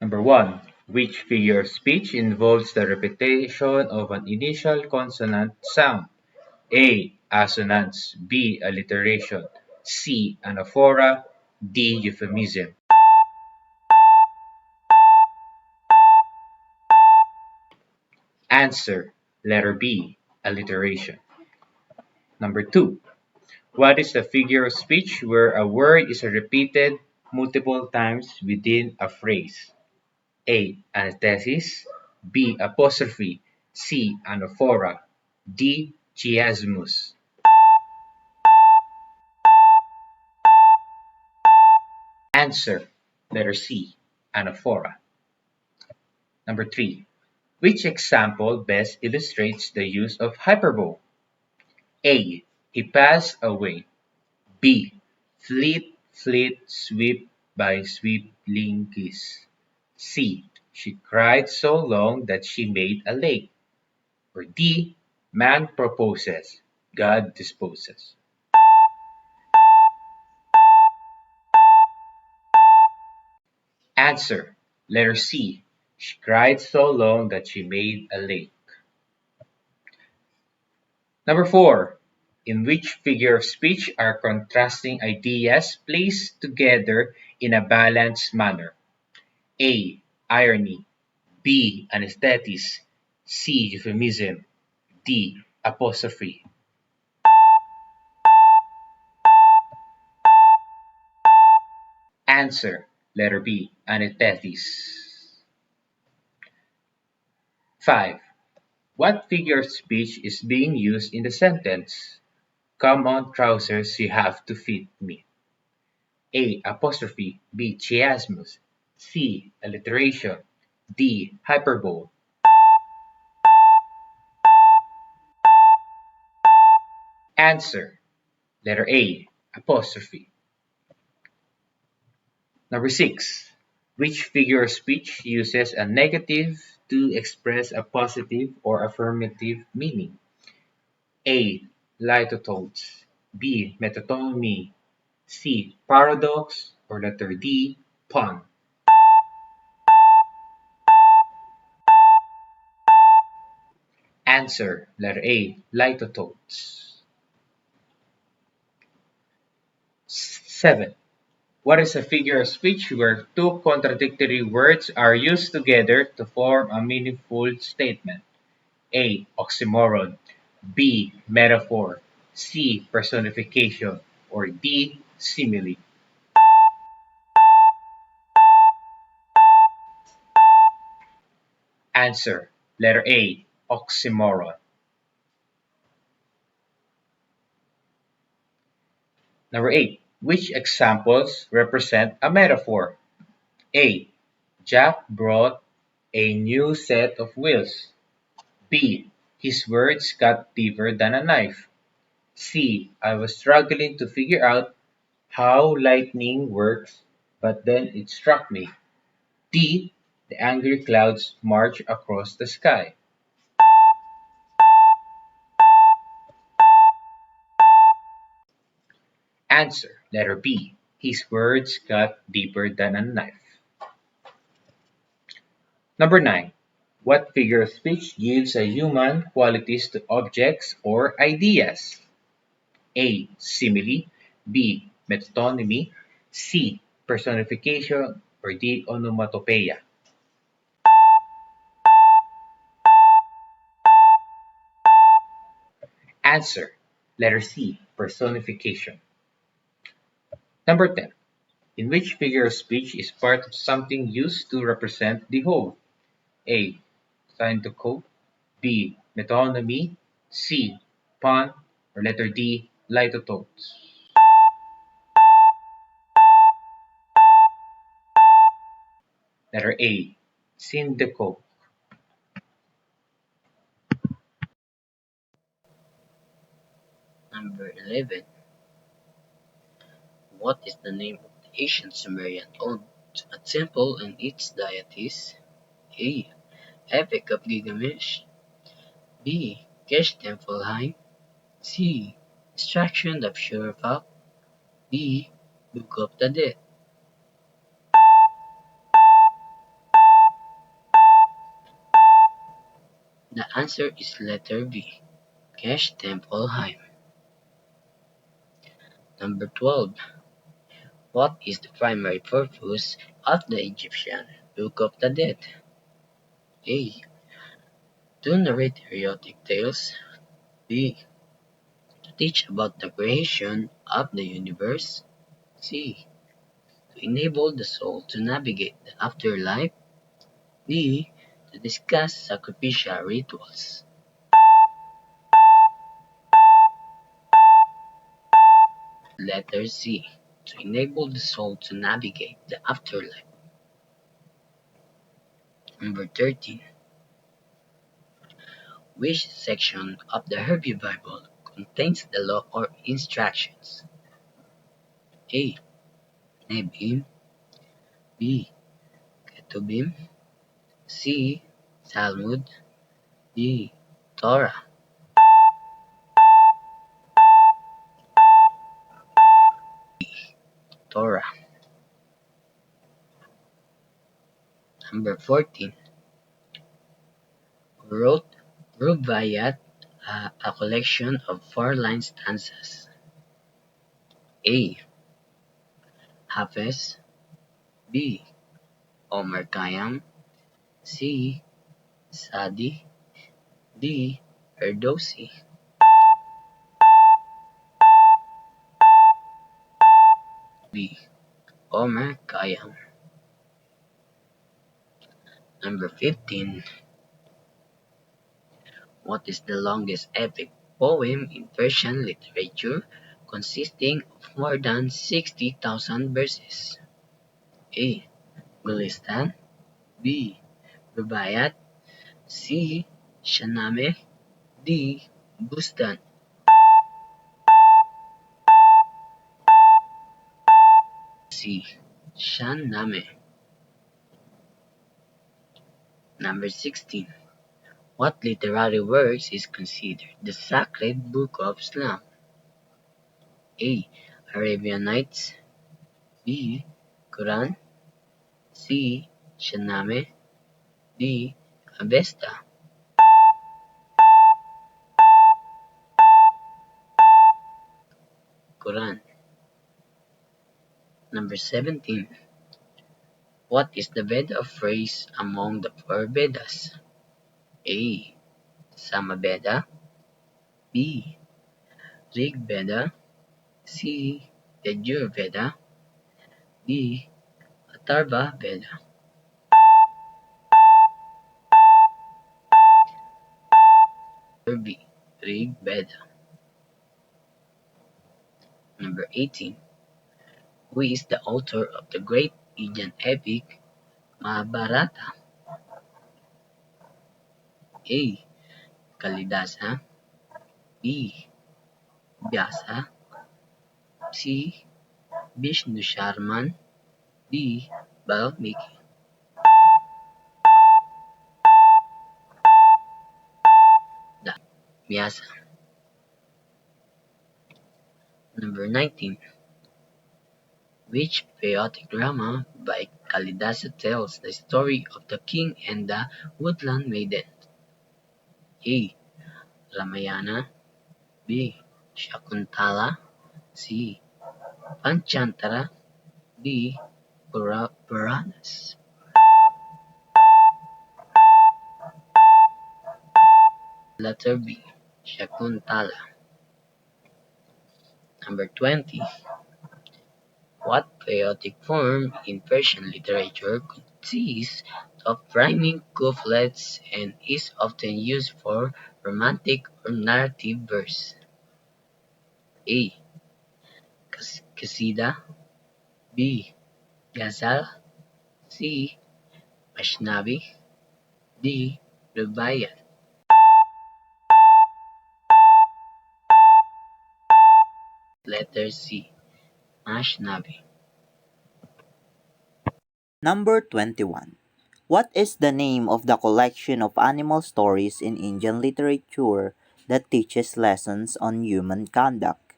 Number 1. Which figure of speech involves the repetition of an initial consonant sound? A. Assonance. B. Alliteration. C. Anaphora. D. Euphemism. Answer. Letter B. Alliteration. Number 2. What is the figure of speech where a word is repeated multiple times within a phrase? A. Antithesis. B. Apostrophe. C. Anaphora. D. Chiasmus. Answer. Letter C. Anaphora. Number 3. Which example best illustrates the use of hyperbole? A. He passed away. B. Fleet, fleet, sweep by sweeping kiss. C. She cried so long that she made a lake. Or D. Man proposes, God disposes. Answer. Letter C. She cried so long that she made a lake. Number 4. In which figure of speech are contrasting ideas placed together in a balanced manner? A. Irony. B. Anesthetis. C. Euphemism. D. Apostrophe. Answer. Letter B. Anesthetis. 5. What figure of speech is being used in the sentence? Come on, trousers, you have to fit me. A. Apostrophe. B. Chiasmus. C. Alliteration. D. Hyperbole. Answer. Letter A. Apostrophe. Number 6. Which figure of speech uses a negative to express a positive or affirmative meaning? A. Litotones. B. Metonymy. C. Paradox. Or letter D. Pun. Answer. Letter A. Litotones. 7. What is a figure of speech where two contradictory words are used together to form a meaningful statement? A. Oxymoron. B. Metaphor. C. Personification. Or D. Simile. Answer. Letter A. Oxymoron. Number 8. Which examples represent a metaphor? A. Jack brought a new set of wheels. B. His words cut deeper than a knife. C. I was struggling to figure out how lightning works, but then it struck me. D. The angry clouds march across the sky. Answer. Letter B. His words cut deeper than a knife. Number 9. What figure of speech gives a human qualities to objects or ideas? A. Simile. B. Metonymy. C. Personification. Or D. Onomatopoeia. Answer. Letter C. Personification. Number 10. In which figure of speech is part of something used to represent the whole? A. Synecdoche. B. Metonymy. C. Pun. Or letter D. Litotones. Letter A. Synecdoche. Number 11. What is the name of the ancient Sumerian ode, a temple and its deities? A. Epic of Gilgamesh. B. Gesh Tempelheim. C. Destruction of Shurpak. D. Book of the Dead. The answer is letter B, Kesh Temple Heim. Number 12. What is the primary purpose of the Egyptian Book of the Dead? A. To narrate erotic tales. B. To teach about the creation of the universe. C. To enable the soul to navigate the afterlife. D. To discuss sacrificial rituals. Letter C. To enable the soul to navigate the afterlife. Number 13. Which section of the Hebrew Bible contains the law or instructions? A. Nevi'im. B. Ketubim. C. Talmud. D. Torah. Torah. Number 14. Who wrote Rubaiyat, a collection of four-line stanzas? A. Hafez. B. Omar Khayyam. C. Sadi. D. Ferdowsi. B. Omar Khayyam. Number 15. What is the longest epic poem in Persian literature consisting of more than 60,000 verses? A. Gulistan. B. Rubaiyat. C. Shahnameh. D. Bustan. C. Shahnameh. Number 16. What literary works is considered the sacred book of Islam? A. Arabian Nights. B. Quran. C. Shahnameh. D. Avesta. Quran. Number 17. What is the Veda phrase among the four Vedas? A. Samaveda. B. Rig Veda. C. Yajur D. Atharva Veda. B. Rig Veda. Number 18. Who is the author of the great Indian epic Mahabharata? A. Kalidasa. B. Vyasa. C. Vishnu Sharman. D. Valmiki. Vyasa. Number 19. Which patriotic drama by Kalidasa tells the story of the king and the woodland maiden? A. Ramayana. B. Shakuntala. C. Panchantara. D. Puranas. Letter B. Shakuntala. Number 20. What poetic form in Persian literature consists of rhyming couplets and is often used for romantic or narrative verse? A. Qasida. B. Ghazal. C. Ashnavi. D. Rubaiyat. Letter C. Ashnavi. Number 21. What is the name of the collection of animal stories in Indian literature that teaches lessons on human conduct?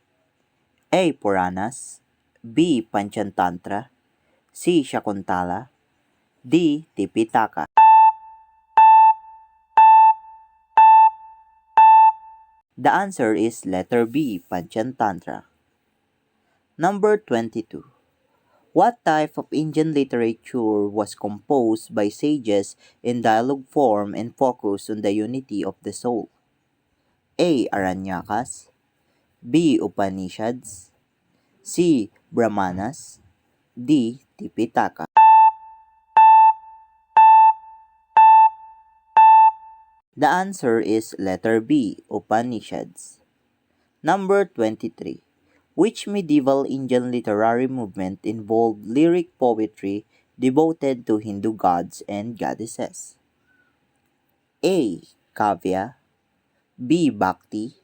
A. Puranas. B. Panchatantra. C. Shakuntala. D. Tipitaka. The answer is letter B, Panchatantra. Number 22. What type of Indian literature was composed by sages in dialogue form and focused on the unity of the soul? A. Aranyakas, B. Upanishads, C. Brahmanas, D. Tipitaka. The answer is letter B, Upanishads. Number 23. Which medieval Indian literary movement involved lyric poetry devoted to Hindu gods and goddesses? A. Kavya, B. Bhakti,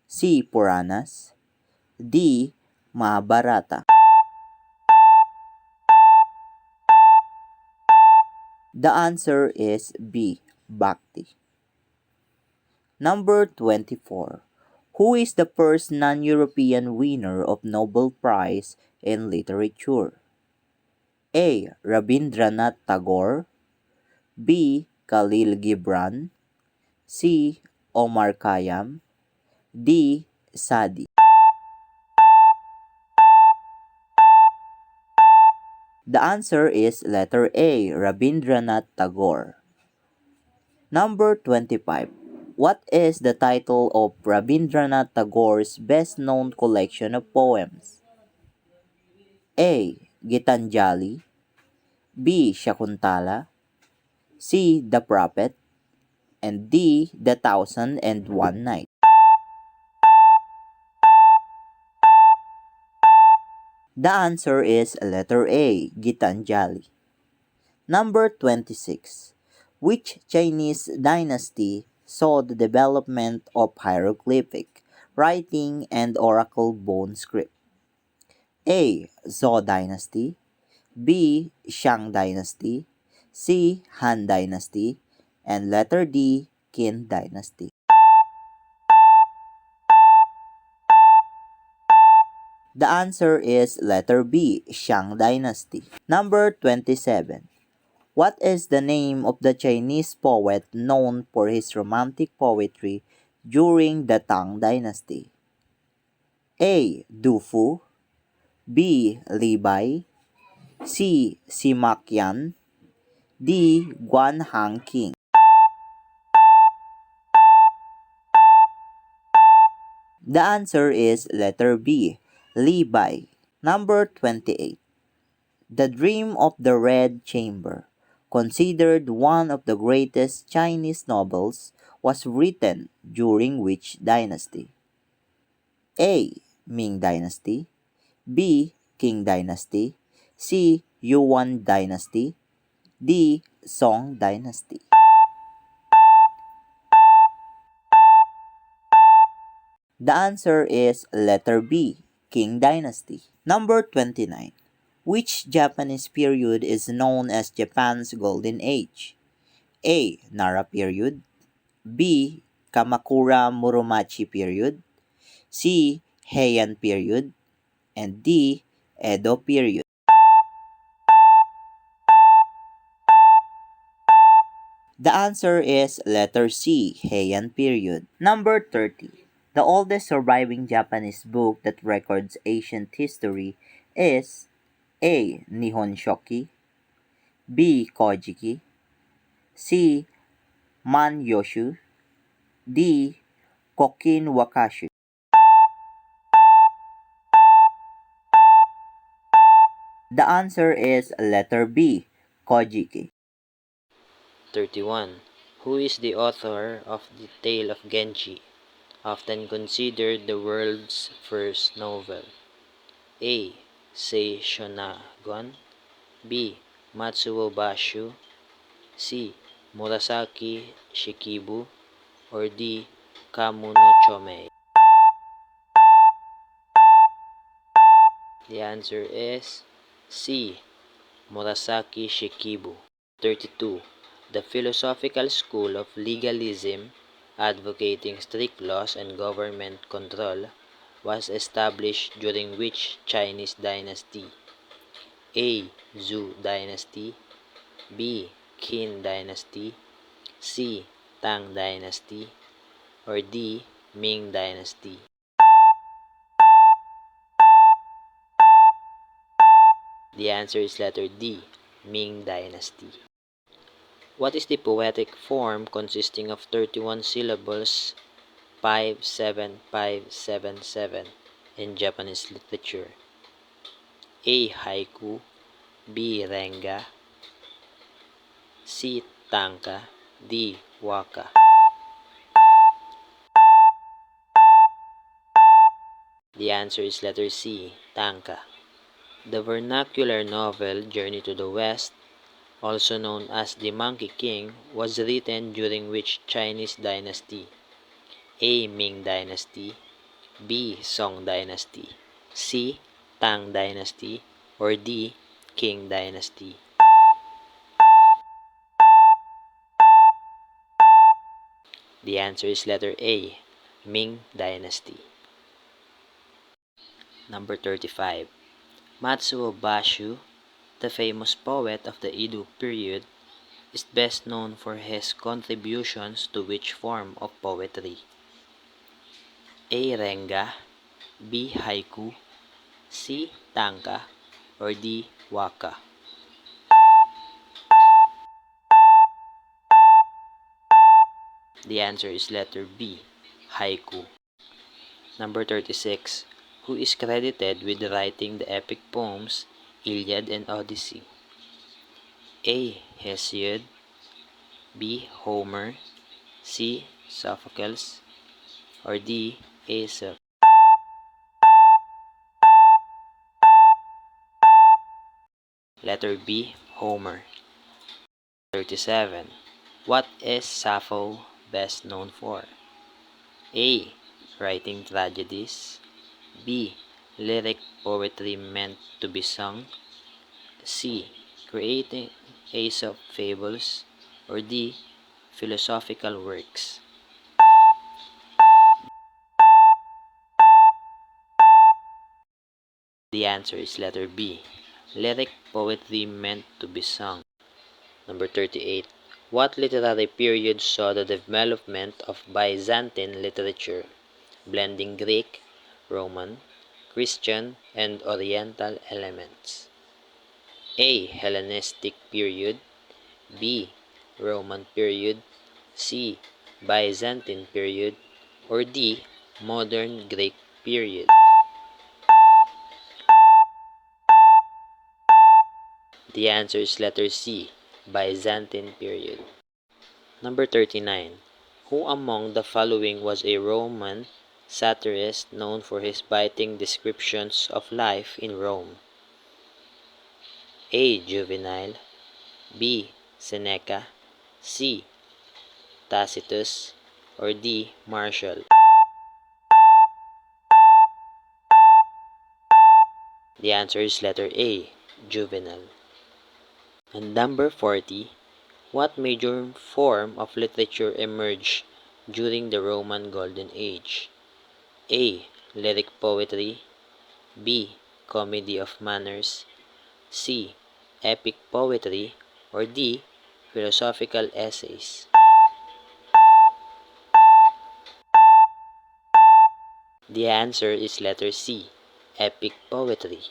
C. Puranas, D. Mahabharata. The answer is B. Bhakti. Number 24. Who is the first non-European winner of Nobel Prize in Literature? A. Rabindranath Tagore, B. Khalil Gibran, C. Omar Khayyam, D. Sadi. The answer is letter A, Rabindranath Tagore. Number 25. What is the title of Rabindranath Tagore's best-known collection of poems? A. Gitanjali, B. Shakuntala, C. The Prophet, and D. The Thousand and One Night. The answer is letter A, Gitanjali. Number 26. Which Chinese dynasty saw the development of hieroglyphic writing and oracle bone script? A. Zhou Dynasty, B. Shang Dynasty, C. Han Dynasty, and letter D. Qin Dynasty. The answer is letter B, Shang Dynasty. Number 27. What is the name of the Chinese poet known for his romantic poetry during the Tang Dynasty? A. Du Fu, B. Li Bai, C. Sima Qian, D. Guan Hang King. The answer is letter B, Li Bai. Number 28. The Dream of the Red Chamber, considered one of the greatest Chinese novels, was written during which dynasty? A. Ming Dynasty, B. Qing Dynasty, C. Yuan Dynasty, D. Song Dynasty. The answer is letter B, Qing Dynasty. Number 29. Which Japanese period is known as Japan's Golden Age? A. Nara period, B. Kamakura Muromachi period, C. Heian period, and D. Edo period. The answer is letter C, Heian period. Number 30. The oldest surviving Japanese book that records ancient history is A. Nihon Shoki, B. Kojiki, C. Man Yoshu, D. Kokin Wakashu. The answer is letter B, Kojiki. 31. Who is the author of The Tale of Genji, often considered the world's first novel? A. Sei Shonagon, B. Matsuo Basho, C. Murasaki Shikibu, or D. Kamu no Chomei? The answer is C. Murasaki Shikibu. 32. The philosophical school of legalism, advocating strict laws and government control, was established during which Chinese dynasty? A. Zhou Dynasty, B. Qin Dynasty, C. Tang Dynasty, or D. Ming Dynasty. The answer is letter D, Ming Dynasty. What is the poetic form consisting of 31 syllables 57577 in Japanese literature? A. Haiku, B. Renga, C. Tanka, D. Waka. The answer is letter C, Tanka. The vernacular novel Journey to the West, also known as The Monkey King, was written during which Chinese dynasty? A. Ming Dynasty, B. Song Dynasty, C. Tang Dynasty, or D. Qing Dynasty. The answer is letter A, Ming Dynasty. Number 35. Matsuo Basho, the famous poet of the Edo period, is best known for his contributions to which form of poetry? A. Renga, B. Haiku, C. Tanka, or D. Waka. The answer is letter B, Haiku. Number 36. Who is credited with writing the epic poems Iliad and Odyssey? A. Hesiod, B. Homer, C. Sophocles, or D. Aesop. Letter B, Homer. 37. What is Sappho best known for? A. Writing tragedies, B. Lyric poetry meant to be sung, C. Creating Aesop fables, or D. Philosophical works. The answer is letter B, lyric poetry meant to be sung. Number 38. What literary period saw the development of Byzantine literature, blending Greek, Roman, Christian, and Oriental elements? A. Hellenistic period, B. Roman period, C. Byzantine period, or D. Modern Greek period. The answer is letter C, Byzantine period. Number 39. Who among the following was a Roman satirist known for his biting descriptions of life in Rome? A. Juvenal, B. Seneca, C. Tacitus, or D. Martial. The answer is letter A, Juvenal. And number 40. What major form of literature emerged during the Roman Golden Age? A. Lyric poetry, B. Comedy of manners, C. Epic poetry, or D. Philosophical essays. The answer is letter C, epic poetry.